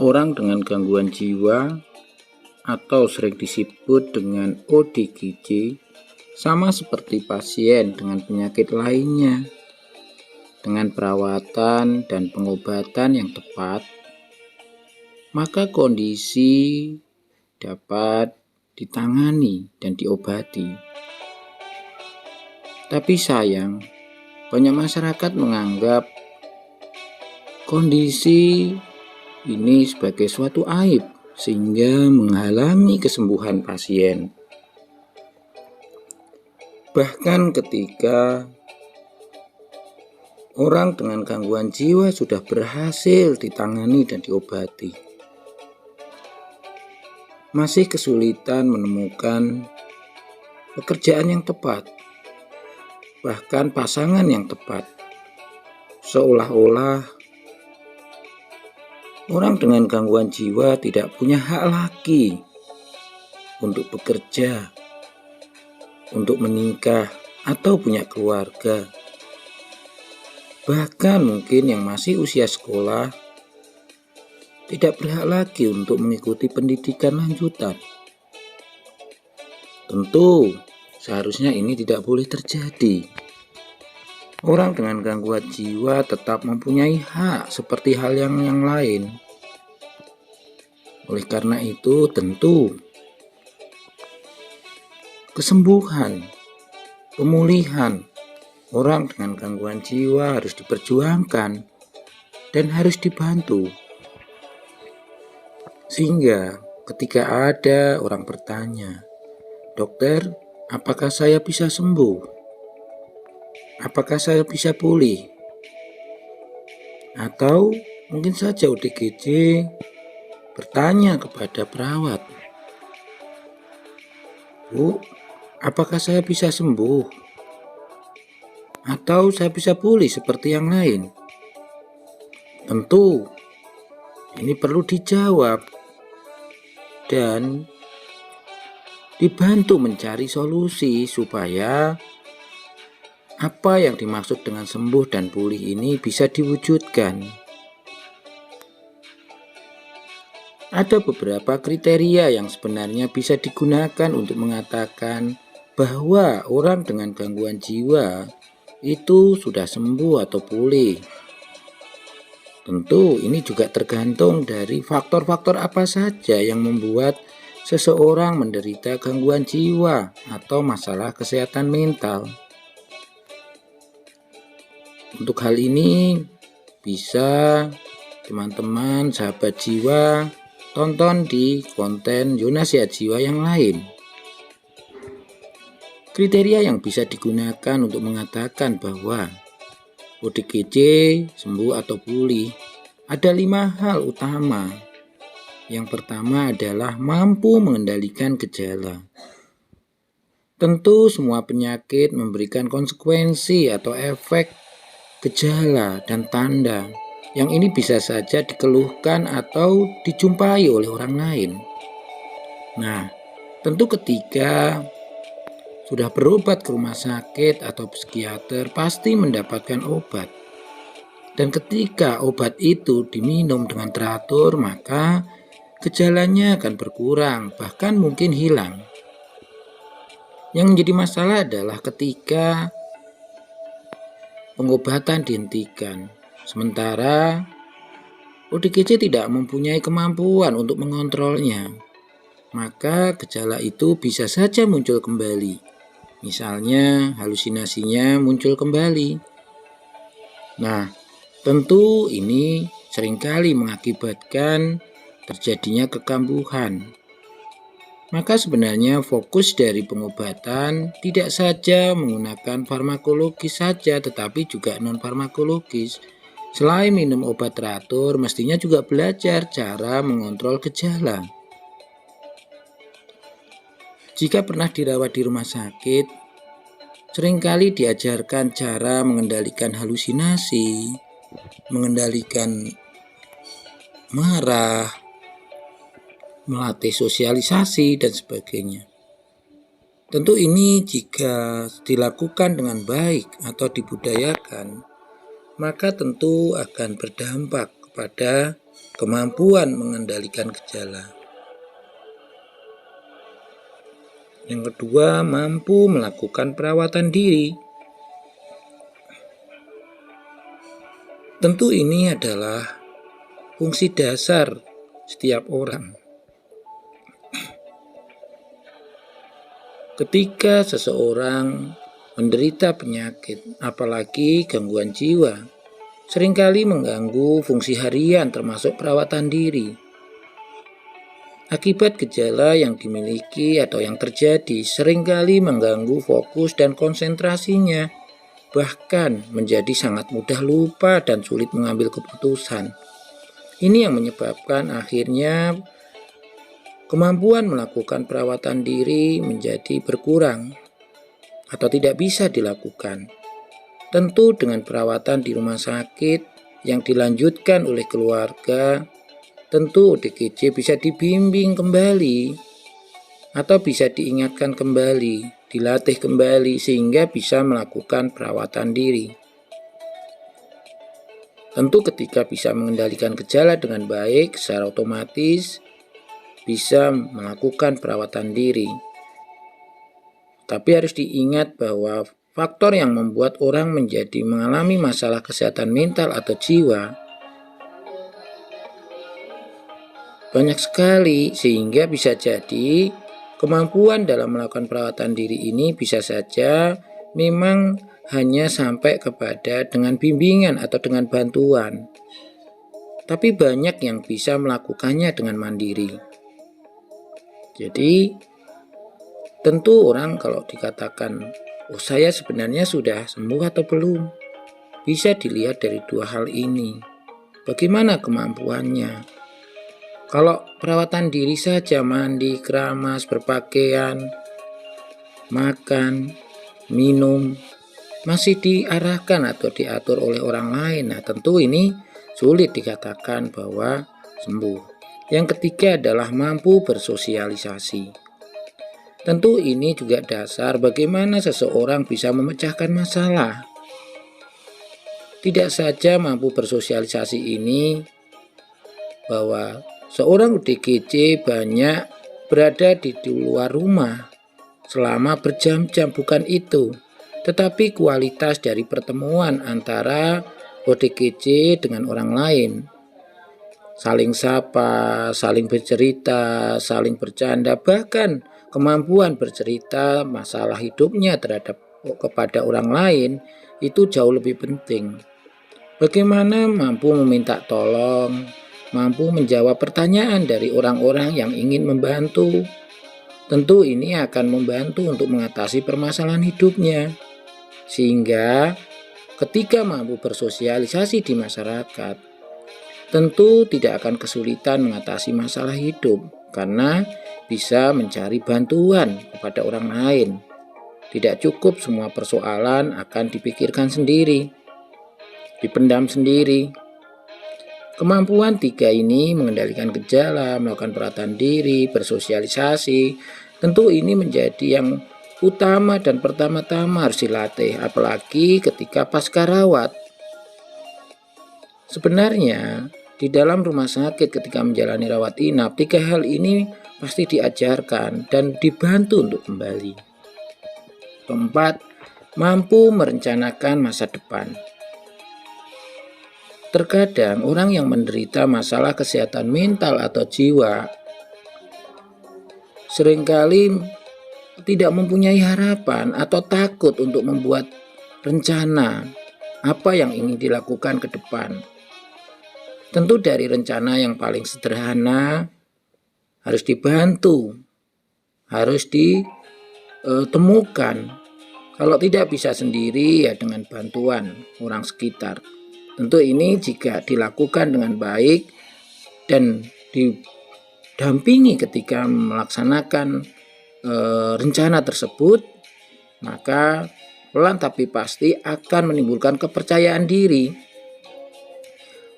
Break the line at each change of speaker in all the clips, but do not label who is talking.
Orang dengan gangguan jiwa atau sering disebut dengan ODGJ sama seperti pasien dengan penyakit lainnya. Dengan perawatan dan pengobatan yang tepat, maka kondisi dapat ditangani dan diobati. Tapi sayang, banyak masyarakat menganggap kondisi ini sebagai suatu aib sehingga menghalangi kesembuhan pasien. Bahkan ketika orang dengan gangguan jiwa sudah berhasil ditangani dan diobati, masih kesulitan menemukan pekerjaan yang tepat, bahkan pasangan yang tepat. Seolah-olah orang dengan gangguan jiwa tidak punya hak lagi untuk bekerja, untuk menikah, atau punya keluarga. Bahkan mungkin yang masih usia sekolah tidak berhak lagi untuk mengikuti pendidikan lanjutan. Tentu seharusnya ini tidak boleh terjadi. Orang dengan gangguan jiwa tetap mempunyai hak seperti hal yang lain. Oleh karena itu, tentu kesembuhan, pemulihan orang dengan gangguan jiwa harus diperjuangkan dan harus dibantu. Sehingga ketika ada orang bertanya, "Dokter, apakah saya bisa sembuh? Apakah saya bisa pulih?" Atau mungkin saja ODGJ bertanya kepada perawat, "Bu, apakah saya bisa sembuh? Atau saya bisa pulih seperti yang lain?" Tentu ini perlu dijawab dan dibantu mencari solusi supaya apa yang dimaksud dengan sembuh dan pulih ini bisa diwujudkan. Ada beberapa kriteria yang sebenarnya bisa digunakan untuk mengatakan bahwa orang dengan gangguan jiwa itu sudah sembuh atau pulih. Tentu ini juga tergantung dari faktor-faktor apa saja yang membuat seseorang menderita gangguan jiwa atau masalah kesehatan mental. Untuk hal ini bisa teman-teman sahabat jiwa tonton di konten Zona Sehat Jiwa yang lain. Kriteria yang bisa digunakan untuk mengatakan bahwa ODGJ sembuh atau pulih ada 5 hal utama. Yang pertama adalah mampu mengendalikan gejala. Tentu semua penyakit memberikan konsekuensi atau efek gejala dan tanda yang ini bisa saja dikeluhkan atau dijumpai oleh orang lain. Nah, tentu ketika sudah berobat ke rumah sakit atau psikiater pasti mendapatkan obat. Dan ketika obat itu diminum dengan teratur, maka gejalanya akan berkurang, bahkan mungkin hilang. Yang menjadi masalah adalah ketika pengobatan dihentikan, sementara ODGJ tidak mempunyai kemampuan untuk mengontrolnya, maka gejala itu bisa saja muncul kembali. Misalnya halusinasinya muncul kembali. Nah, tentu ini seringkali mengakibatkan terjadinya kekambuhan. Maka sebenarnya fokus dari pengobatan tidak saja menggunakan farmakologis saja, tetapi juga non-farmakologis. Selain minum obat teratur, mestinya juga belajar cara mengontrol gejala. Jika pernah dirawat di rumah sakit, seringkali diajarkan cara mengendalikan halusinasi, mengendalikan marah, melatih sosialisasi dan sebagainya. Tentu ini jika dilakukan dengan baik atau dibudayakan, maka tentu akan berdampak kepada kemampuan mengendalikan gejala. Yang kedua, mampu melakukan perawatan diri. Tentu ini adalah fungsi dasar setiap orang. Ketika seseorang menderita penyakit, apalagi gangguan jiwa, seringkali mengganggu fungsi harian termasuk perawatan diri. Akibat gejala yang dimiliki atau yang terjadi seringkali mengganggu fokus dan konsentrasinya, bahkan menjadi sangat mudah lupa dan sulit mengambil keputusan. Ini yang menyebabkan akhirnya kemampuan melakukan perawatan diri menjadi berkurang atau tidak bisa dilakukan. Tentu dengan perawatan di rumah sakit yang dilanjutkan oleh keluarga, tentu ODGJ bisa dibimbing kembali atau bisa diingatkan kembali, dilatih kembali sehingga bisa melakukan perawatan diri. Tentu ketika bisa mengendalikan gejala dengan baik, secara otomatis bisa melakukan perawatan diri. Tapi harus diingat bahwa faktor yang membuat orang menjadi mengalami masalah kesehatan mental atau jiwa banyak sekali, sehingga bisa jadi kemampuan dalam melakukan perawatan diri ini bisa saja memang hanya sampai kepada dengan bimbingan atau dengan bantuan. Tapi banyak yang bisa melakukannya dengan mandiri. Jadi tentu orang kalau dikatakan, oh saya sebenarnya sudah sembuh atau belum, bisa dilihat dari dua hal ini. Bagaimana kemampuannya? Kalau perawatan diri saja, mandi, keramas, berpakaian, makan, minum, masih diarahkan atau diatur oleh orang lain, nah tentu ini sulit dikatakan bahwa sembuh. Yang ketiga adalah mampu bersosialisasi. Tentu ini juga dasar bagaimana seseorang bisa memecahkan masalah. Tidak saja mampu bersosialisasi ini bahwa seorang ODGJ banyak berada di luar rumah selama berjam-jam, bukan itu. Tetapi kualitas dari pertemuan antara ODGJ dengan orang lain, saling sapa, saling bercerita, saling bercanda, bahkan kemampuan bercerita masalah hidupnya kepada orang lain itu jauh lebih penting. Bagaimana mampu meminta tolong, mampu menjawab pertanyaan dari orang-orang yang ingin membantu. Tentu ini akan membantu untuk mengatasi permasalahan hidupnya. Sehingga ketika mampu bersosialisasi di masyarakat, tentu tidak akan kesulitan mengatasi masalah hidup karena bisa mencari bantuan kepada orang lain. Tidak cukup semua persoalan akan dipikirkan sendiri, dipendam sendiri. Kemampuan tiga ini mengendalikan gejala, melakukan perawatan diri, bersosialisasi, tentu ini menjadi yang utama dan pertama-tama harus dilatih, apalagi ketika pasca rawat. Sebenarnya di dalam rumah sakit ketika menjalani rawat inap, tiga hal ini pasti diajarkan dan dibantu untuk kembali. Keempat, mampu merencanakan masa depan. Terkadang orang yang menderita masalah kesehatan mental atau jiwa seringkali tidak mempunyai harapan atau takut untuk membuat rencana apa yang ingin dilakukan ke depan. Tentu dari rencana yang paling sederhana harus dibantu, harus ditemukan. Kalau tidak bisa sendiri ya dengan bantuan orang sekitar. Tentu ini jika dilakukan dengan baik dan didampingi ketika melaksanakan rencana tersebut, maka pelan tapi pasti akan menimbulkan kepercayaan diri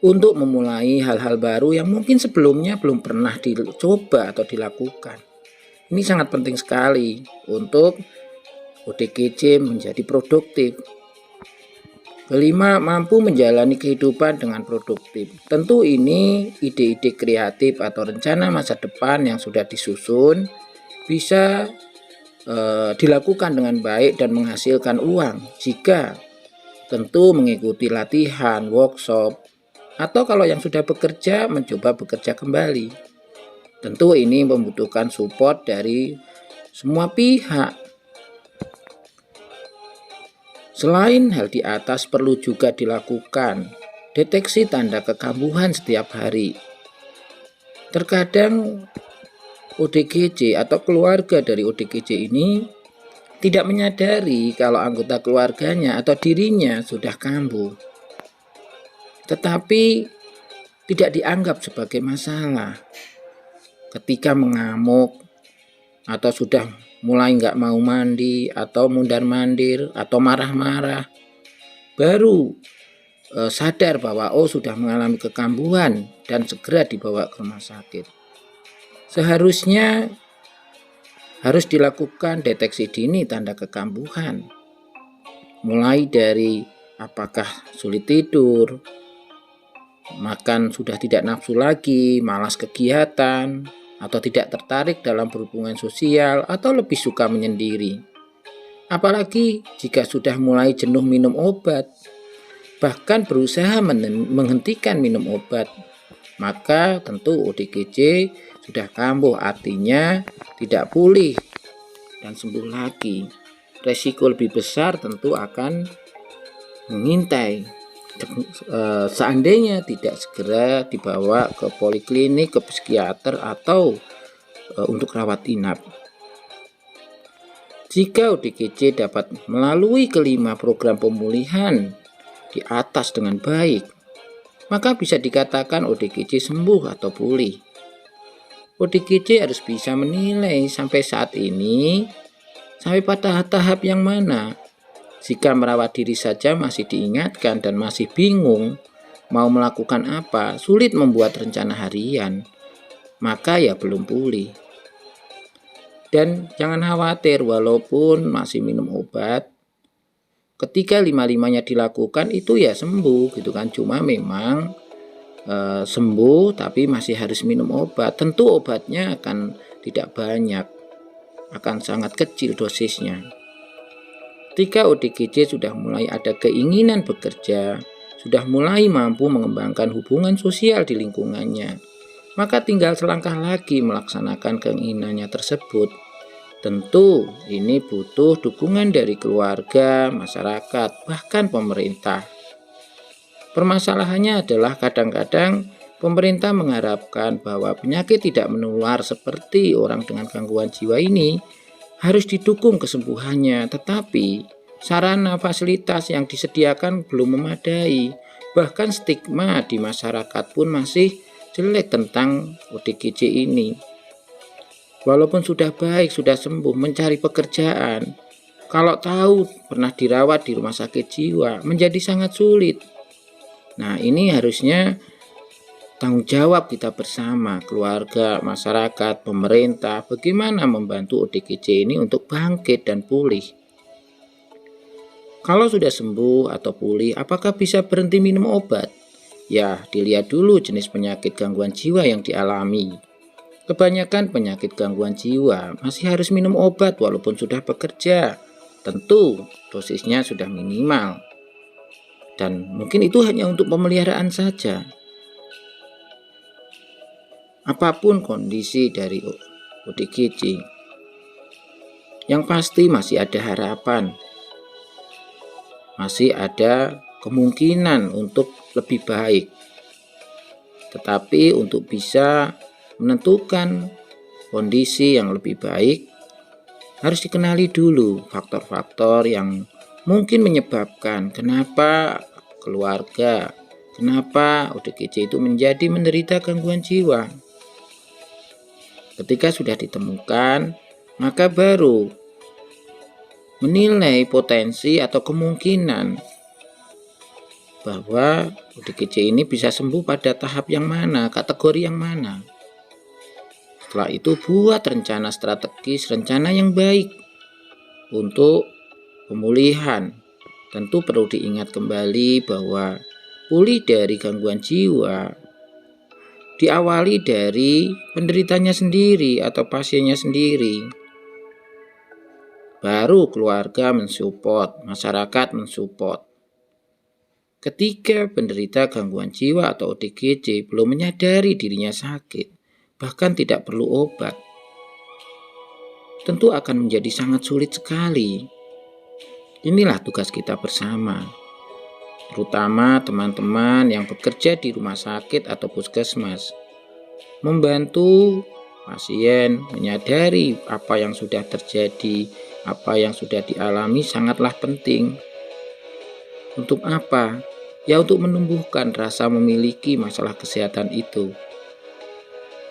untuk memulai hal-hal baru yang mungkin sebelumnya belum pernah dicoba atau dilakukan. Ini sangat penting sekali untuk ODGJ menjadi produktif. Kelima, mampu menjalani kehidupan dengan produktif. Tentu ini ide-ide kreatif atau rencana masa depan yang sudah disusun bisa dilakukan dengan baik dan menghasilkan uang jika tentu mengikuti latihan, workshop, atau kalau yang sudah bekerja mencoba bekerja kembali. Tentu ini membutuhkan support dari semua pihak. Selain hal di atas perlu juga dilakukan deteksi tanda kekambuhan setiap hari. Terkadang ODGJ atau keluarga dari ODGJ ini tidak menyadari kalau anggota keluarganya atau dirinya sudah kambuh. Tetapi tidak dianggap sebagai masalah. Ketika mengamuk atau sudah mulai nggak mau mandi atau mundar-mandir atau marah-marah, baru sadar bahwa sudah mengalami kekambuhan dan segera dibawa ke rumah sakit. Seharusnya harus dilakukan deteksi dini tanda kekambuhan, mulai dari apakah sulit tidur, makan sudah tidak nafsu lagi, malas kegiatan, atau tidak tertarik dalam berhubungan sosial, atau lebih suka menyendiri. Apalagi jika sudah mulai jenuh minum obat, bahkan berusaha menghentikan minum obat, maka tentu ODGJ sudah kambuh, artinya tidak pulih dan sembuh lagi. Resiko lebih besar tentu akan mengintai seandainya tidak segera dibawa ke poliklinik, ke psikiater, atau untuk rawat inap. Jika ODGJ dapat melalui kelima program pemulihan di atas dengan baik, maka bisa dikatakan ODGJ sembuh atau pulih. ODGJ harus bisa menilai sampai saat ini, sampai pada tahap yang mana. Jika merawat diri saja masih diingatkan dan masih bingung mau melakukan apa, sulit membuat rencana harian, maka ya belum pulih. Dan jangan khawatir, walaupun masih minum obat, ketika lima-limanya dilakukan itu ya sembuh gitu kan. Cuma memang sembuh tapi masih harus minum obat. Tentu obatnya akan tidak banyak, akan sangat kecil dosisnya. Ketika ODGJ sudah mulai ada keinginan bekerja, sudah mulai mampu mengembangkan hubungan sosial di lingkungannya, maka tinggal selangkah lagi melaksanakan keinginannya tersebut. Tentu ini butuh dukungan dari keluarga, masyarakat, bahkan pemerintah. Permasalahannya adalah kadang-kadang pemerintah mengharapkan bahwa penyakit tidak menular seperti orang dengan gangguan jiwa ini harus didukung kesembuhannya, tetapi sarana fasilitas yang disediakan belum memadai. Bahkan stigma di masyarakat pun masih jelek tentang ODGJ ini. Walaupun sudah baik, sudah sembuh, mencari pekerjaan, kalau tahu pernah dirawat di rumah sakit jiwa, menjadi sangat sulit. Nah, ini harusnya tanggung jawab kita bersama, keluarga, masyarakat, pemerintah, bagaimana membantu ODGJ ini untuk bangkit dan pulih. Kalau sudah sembuh atau pulih, apakah bisa berhenti minum obat? Ya, dilihat dulu jenis penyakit gangguan jiwa yang dialami. Kebanyakan penyakit gangguan jiwa masih harus minum obat walaupun sudah bekerja. Tentu dosisnya sudah minimal. Dan mungkin itu hanya untuk pemeliharaan saja. Apapun kondisi dari ODGJ, yang pasti masih ada harapan, masih ada kemungkinan untuk lebih baik. Tetapi untuk bisa menentukan kondisi yang lebih baik, harus dikenali dulu faktor-faktor yang mungkin menyebabkan kenapa keluarga, kenapa ODGJ itu menjadi menderita gangguan jiwa. Ketika sudah ditemukan, maka baru menilai potensi atau kemungkinan bahwa ODGJ ini bisa sembuh pada tahap yang mana, kategori yang mana. Setelah itu buat rencana strategis, rencana yang baik untuk pemulihan. tentu perlu diingat kembali bahwa pulih dari gangguan jiwa diawali dari penderitanya sendiri atau pasiennya sendiri. Baru keluarga mensupport, masyarakat mensupport. Ketika penderita gangguan jiwa atau ODGJ belum menyadari dirinya sakit, bahkan tidak perlu obat, tentu akan menjadi sangat sulit sekali. Inilah tugas kita bersama, terutama teman-teman yang bekerja di rumah sakit atau puskesmas, membantu pasien menyadari apa yang sudah terjadi, apa yang sudah dialami sangatlah penting. Untuk apa? Ya, untuk menumbuhkan rasa memiliki masalah kesehatan itu.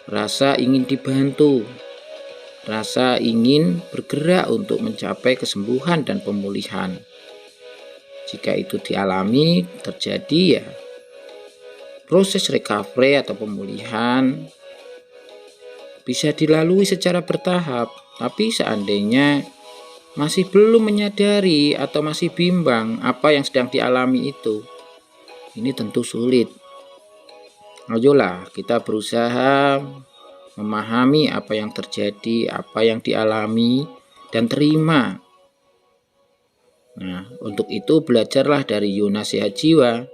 Rasa ingin dibantu, rasa ingin bergerak untuk mencapai kesembuhan dan pemulihan. Jika itu dialami, terjadi ya proses recovery atau pemulihan bisa dilalui secara bertahap. Tapi seandainya masih belum menyadari atau masih bimbang apa yang sedang dialami itu, ini tentu sulit. Ayolah kita berusaha memahami apa yang terjadi, apa yang dialami, dan terima. Nah, untuk itu belajarlah dari Yuna Sehat Jiwa.